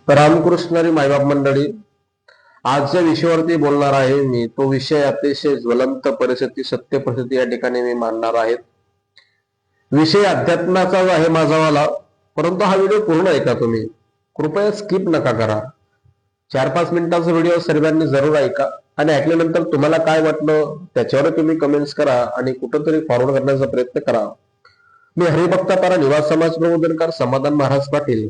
रामकृष्णारी मायबाप मंडळी, आजच्या विषयावरती बोलणार आहे मी. तो विषय अतिशय ज्वलंत परिस्थिती, सत्य परिस्थिती या ठिकाणी मी मांडणार आहे. विषय अध्यात्माचाच आहे माझावाला, परंतु हा व्हिडिओ पूर्ण ऐका तुम्ही, कृपया स्किप नका करा. 4-5 मिनिटाचा व्हिडिओ सर्वांनी जरूर ऐका आणि ऐकल्यानंतर तुम्हाला काय वाटलं त्याच्यावर तुम्ही कमेंट्स करा आणि कुठंतरी फॉरवर्ड करण्याचा प्रयत्न करा. मी हरिभक्तापारा निवास समाज प्रबोधनकार समाधान महाराज पाटील.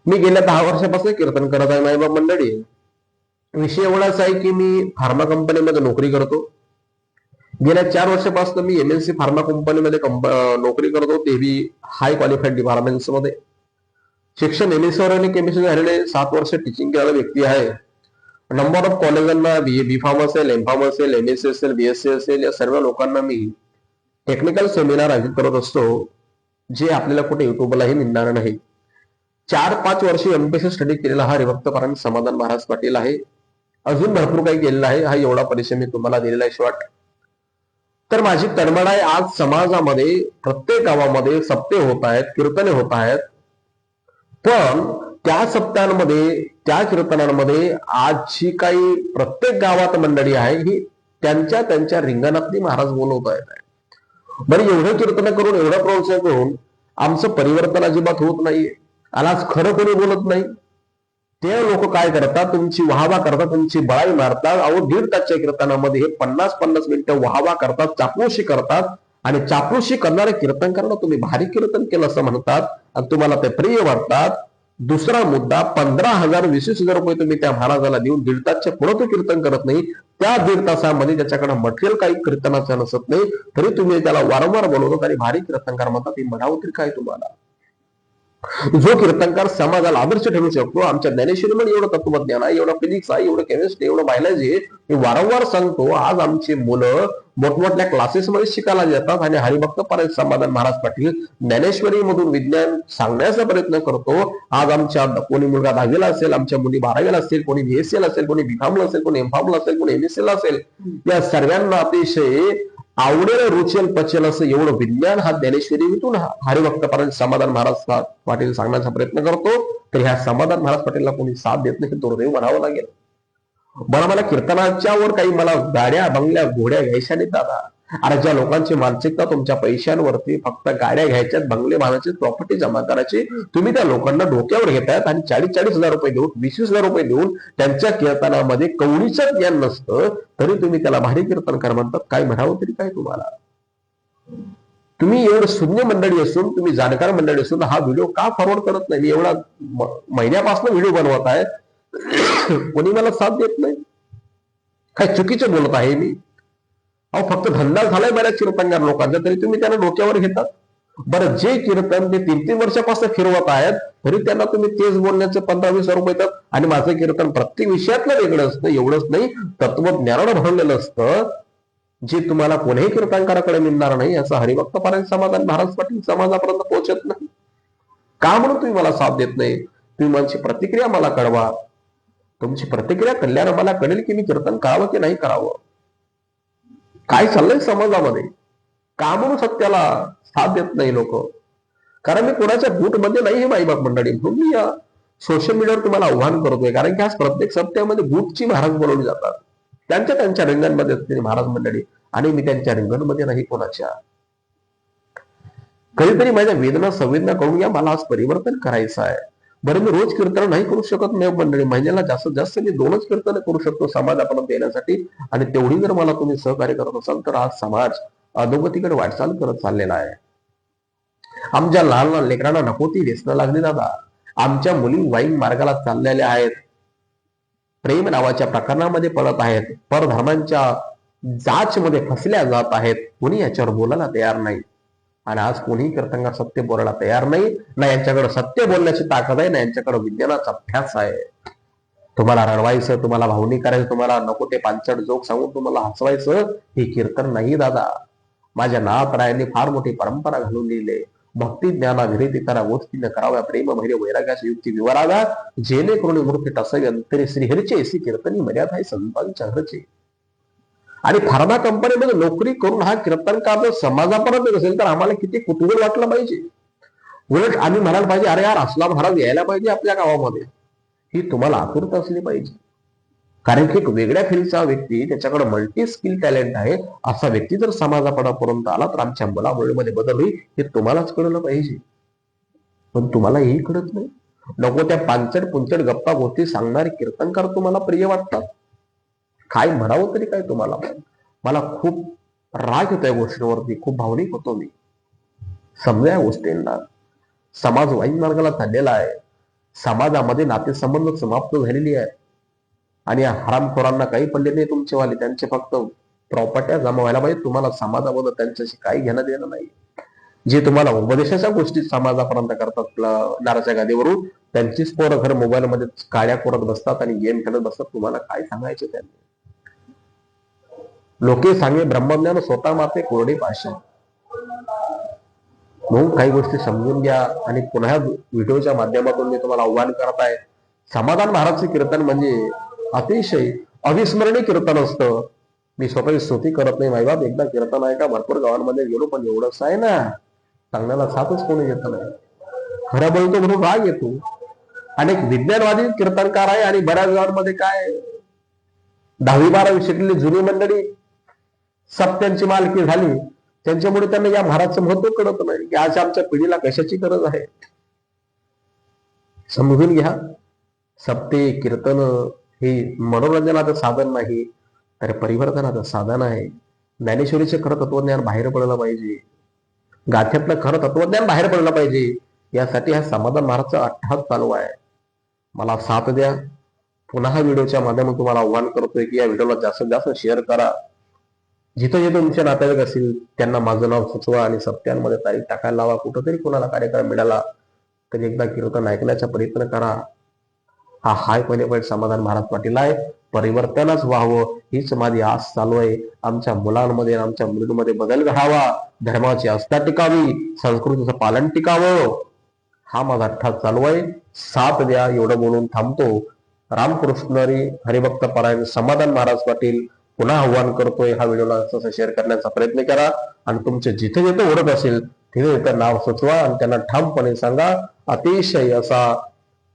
मी गेल्या 10 वर्षापासून कीर्तन करत आहे मायबाप मंडळी. विषय एवढाच आहे की मी फार्मा कंपनीमध्ये नोकरी करतो. गेल्या 4 वर्षापासून मी एमएनसी फार्मा कंपनीमध्ये नोकरी करतो, ते बी हाय क्वालिफाईड डिपार्टमेंट्स मध्ये. शिक्षण एमएससी आणि केमिस्ट्री झालेले 7 वर्ष टीचिंग केलेला व्यक्ती आहे. नंबर ऑफ कॉलेजांना बी फार्म असेल, एम फार्म असेल, एमएससी असेल, बीएससी असेल, या सर्व लोकांना मी टेक्निकल सेमिनार आयोजित करत असतो, जे आपल्याला कुठे युट्यूबलाही मिळणार नाही. 4-5 वर्षे एमपीएससी स्टडी केलेला हा हरिभक्तपरायण समाधान महाराज पाटील आहे. अजून भरपूर काही केलेलं आहे. हा एवढा परिचय मी तुम्हाला दिलेला आहे शॉर्ट. तर माझी तळमळ आहे, आज समाजामध्ये प्रत्येक गावामध्ये सप्ते होत आहेत, कीर्तने होत आहेत, पण त्या सप्त्यांमध्ये, त्या कीर्तनांमध्ये आजची काही प्रत्येक गावात मंडळी आहे ही त्यांच्या रिंगणातली महाराज बोलवत आहेत. बरं, एवढं कीर्तन करून, एवढा प्रोत्साह करून आमचं परिवर्तन अजिबात होत नाहीये. आणि आज खरं कोणी बोलत नाही. ते लोक काय करतात, तुमची वाहवा करतात, तुमची बळाई मारतात. अहो, 1.5 तासच्या कीर्तनामध्ये हे 50-50 मिनिटं वाहवा करतात, चापलूशी करतात. आणि चापलूशी करणारे कीर्तनकारांना तुम्ही भारी कीर्तन केलं असं म्हणतात आणि तुम्हाला ते प्रिय वाटतात. दुसरा मुद्दा, 15,000 20,000 रुपये तुम्ही त्या महाराजाला देऊन 1.5 तासच्या पुढे तो कीर्तन करत नाही. त्या 1.5 तासामध्ये त्याच्याकडे मटेरियल काही कीर्तनाचं नसत नाही, तरी तुम्ही त्याला वारंवार बोलवतात आणि भारी कीर्तनकार म्हणतात. हे म्हणावं तरी काय तुम्हाला? जो कीर्तनकार समाजाला आदर्श ठरू शकतो, आमच्या ज्ञानेश्वरीमध्ये एवढं तत्वज्ञान आहे, एवढं फिजिक्स आहे, एवढं केमिस्ट्री, एवढं बायोलॉजी आहे, मी वारंवार सांगतो. आज आमची मुलं मोठमोठ्या क्लासेसमध्ये शिकायला जातात आणि हरिभक्तपरायण समाधान महाराज पाटील ज्ञानेश्वरी मधून विज्ञान सांगण्याचा प्रयत्न करतो. आज आमच्या कोणी मुलगा 10वीला असेल, आमच्या मुली 12वीला असेल, कोणी बीएससीला असेल, कोणी बीफार्मला असेल, कोणी एमफार्मला असेल, कोणी एमएससीला असेल, या सर्वांना अतिशय आवडेल, रुचेल, पचेल असं एवढं विज्ञान हा ज्ञानेश्वरीतून हरिभक्तपरायण समाधान महाराज पाटील सांगण्याचा प्रयत्न करतो. तर ह्या समाधान महाराज पाटीलला कोणी साथ देत नाही, दुर्दैव म्हणावं लागेल. बरं, मला कीर्तनाच्या वर काही मला गाड्या, बंगल्या, घोड्या घ्यायच्या नाही दादा. अरे, ज्या लोकांची मानसिकता तुमच्या पैशांवरती फक्त गाड्या घ्यायच्यात, बंगले बांधायचे, प्रॉपर्टी जमा करायची, तुम्ही त्या लोकांना डोक्यावर घेतायत आणि 40-40 हजार रुपये देऊन, 20-20 रुपये देऊन त्यांच्या कीर्तनामध्ये कवडीचं ज्ञान नसतं, तरी तुम्ही त्याला भारी कीर्तनकार म्हणतात. काय म्हणावं तरी काय तुम्हाला? तुम्ही एवढं शून्य मंडळी असून, तुम्ही जाणकार मंडळी असून हा व्हिडिओ का फॉरवर्ड करत नाही? मी एवढा महिन्यापासून व्हिडिओ बनवत आहे, कोणी मला साथ देत नाही. काय चुकीचं बोलत आहे मी? अहो, फक्त धंदा झालाय बऱ्याच कीर्तनकार लोकांचा, तरी तुम्ही त्यांना डोक्यावर घेतात. बरं, जे कीर्तन ते 3-3 वर्षापासून फिरवत आहेत, तरी त्यांना तुम्ही तेच बोलण्याचे 15-20 रुपये येतात. आणि माझं कीर्तन प्रत्येक विषयातलं वेगळं असतं. एवढंच नाही, तत्वज्ञानानं भरलेलं असतं, जे तुम्हाला कोणीही कीर्तनकाराकडे मिळणार नाही. असं हरिभक्तपरायण समाधान महाराज पाटील समाजापर्यंत पोहोचत नाही. का म्हणून तुम्ही मला साथ देत नाही? तुम्ही माझी प्रतिक्रिया मला कळवा. तुमची प्रतिक्रिया कळल्यानं मला कळेल की मी कीर्तन करावं की नाही करावं. काय चाललंय समाजामध्ये? का म्हणून सत्याला साथ देत नाही लोक? कारण मी कोणाच्या बूटमध्ये नाही हे माईबाप मंडळी. म्हणून मी या सोशल मीडियावर तुम्हाला आव्हान करतोय, कारण की आज प्रत्येक सप्त्यामध्ये बूटची महाराज बोलवली जातात. त्यांच्या रिंगणमध्ये असते महाराज मंडळी, आणि मी त्यांच्या रिंगणमध्ये नाही कोणाच्या. कधीतरी माझ्या वेदना संवेदना करून या, मला आज परिवर्तन करायचं आहे. बरं, मी रोज कीर्तन नाही करू शकत नाही मंडळी. महिन्याला जास्तीत जास्त मी 2च कीर्तन करू शकतो समाजापर्यंत येण्यासाठी. आणि तेवढी जर मला तुम्ही सहकार्य करत असाल तर आज समाज अधोगतीकडे वाटचाल करत चाललेला आहे. आमच्या लहान लहान लेकरांना नको ती व्यसनं लागली दादा. आमच्या मुली वाईन मार्गाला चाललेल्या आहेत, प्रेम नावाच्या प्रकरणामध्ये पडत आहेत, परधर्मांच्या जाचमध्ये फसल्या जात आहेत. कोणी याच्यावर बोलायला तयार नाही. आणि आज कोणीही कीर्तनकार सत्य बोलायला तयार नाही. ना यांच्याकडे सत्य बोलण्याची ताकद आहे, ना यांच्याकडे विज्ञानाचा अभ्यास आहे. तुम्हाला रडवायचं, तुम्हाला भावनिक करायचं, तुम्हाला नको ते पांचट जोक सांगून तुम्हाला हसवायचं, हे कीर्तन नाही दादा. माझ्या नाथरायांनी फार मोठी परंपरा घालून दिली. भक्ती ज्ञाना विरहिताना गोष्टीने कराव्या, प्रेम भैर्य वैराग्याची युक्ती विवराव्या, जेणेकरून मूर्ती टसवी अंतरे श्रीहरीचे अशी कीर्तनी मर्यादा आहे संतांच्या घरचे. आणि फार्मा कंपनीमध्ये नोकरी करून हा कीर्तनकार जर समाजापर्यंत असेल तर आम्हाला किती कुतूहल वाटलं पाहिजे. उलट आम्ही म्हणायला पाहिजे, अरे यार असला महाराज यायला पाहिजे आपल्या गावामध्ये, ही तुम्हाला आतुरता असली पाहिजे. कारण की एक वेगळ्या फील्डचा व्यक्ती, त्याच्याकडे मल्टी स्किल टॅलेंट आहे, असा व्यक्ती जर समाजापर्यंत आला तर आमच्या मुलामुलीमध्ये बदल होईल, हे तुम्हालाच कळलं पाहिजे. पण तुम्हाला हेही कळत नाही. नको त्या पांचट पुंचट गप्पा गोष्टी सांगणारे कीर्तनकार तुम्हाला प्रिय वाटतात. काय म्हणावं तरी काय तुम्हाला. मला खूप राग येतो या गोष्टीवरती, खूप भावनिक होतो मी. समजा या गोष्टींना. समाज वाईन मार्गाला चाललेला आहे. समाजामध्ये नातेसंबंध समाप्त झालेली आहे आणि या हरामखोरांना काही पडले नाही तुमचेवाले. त्यांचे फक्त प्रॉपर्ट्या जमा व्हायला पाहिजे. तुम्हाला समाजाबद्दल त्यांच्याशी काही घेणं देणं नाही. जे तुम्हाला उपदेशाच्या गोष्टी समाजापर्यंत करतात नाराच्या गादीवरून, त्यांचीच पोरं घर मोबाईलमध्ये काड्या करत बसतात आणि गेम खेळत बसतात. तुम्हाला काय सांगायचे त्यांनी. लोके सांगे ब्रह्मज्ञान, स्वतः माते कोरडी पाषाण. म्हणून काही गोष्टी समजून घ्या. आणि पुन्हा व्हिडिओच्या माध्यमातून मी तुम्हाला आव्हान करत आहे, समाधान महाराजचे कीर्तन म्हणजे अतिशय अविस्मरणीय कीर्तन असतं. मी स्वतःची स्तुती करत नाही माईबाप, एकदा कीर्तन आहे का भरपूर गावांमध्ये गेलो, पण एवढंच आहे ना, सांगण्याला साथच कोणी येत नाही. खरं बोलतो म्हणून राग येतो. अनेक विज्ञानवादी कीर्तनकार आहे आणि बऱ्याच गावांमध्ये काय 10वी-12वी शिकलेली जुनी मंडळी सप्त्यांची मालकी झाली. त्यांच्यामुळे त्यांना या महाराजचं महत्व कळत नाही की आज आमच्या पिढीला कशाची गरज आहे. समजून घ्या. सप्ते कीर्तन हे मनोरंजनाचं साधन नाही, तर परिवर्तनाचं साधन आहे. ज्ञानेश्वरीचे खरं तत्वज्ञान बाहेर पडलं पाहिजे. गाथ्यातलं खरं तत्वज्ञान बाहेर पडलं पाहिजे. यासाठी हा समाधान महाराजचा अट्टहास चालू आहे. मला साथ द्या. पुन्हा हा व्हिडिओच्या माध्यमातून तुम्हाला आव्हान करतोय की या व्हिडिओला जास्तीत जास्त शेअर करा. जिथं जिथं तुमचे नातेवाईक असतील त्यांना माझं नाव सुचवा आणि सप्त्यांमध्ये तारीख टाकायला लावा. कुठंतरी कोणाला कार्यक्रम मिळाला तरी एकदा कीर्तन ऐकण्याचा प्रयत्न करा. हा हाय पहिले समाधान महाराज पाटील आहे. परिवर्तनच व्हावं हीच माझी आस चालू आहे. आमच्या मुलांमध्ये आमच्या मुलींमध्ये बदल घडावा, धर्माची आस्था टिकावी, संस्कृतीचं पालन टिकावं, हा माझा अट्टहास चालू आहे. साथ द्या. एवढं बोलून थांबतो. रामकृष्णरी हरिभक्त परायण समाधान महाराज पाटील पुन्हा आव्हान करतोय, हा व्हिडिओला असं शेअर करण्याचा प्रयत्न करा आणि तुमचे जिथे जिथे ओढत असेल तिथे तिथे नाव सुचवा आणि त्यांना ठामपणे सांगा, अतिशय असा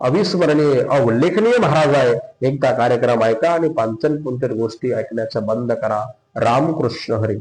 अविस्मरणीय अउल्लेखनीय महाराज आहे. एकदा कार्यक्रम ऐका आणि पांचन पुंचट गोष्टी ऐकण्याचं बंद करा. रामकृष्ण हरी.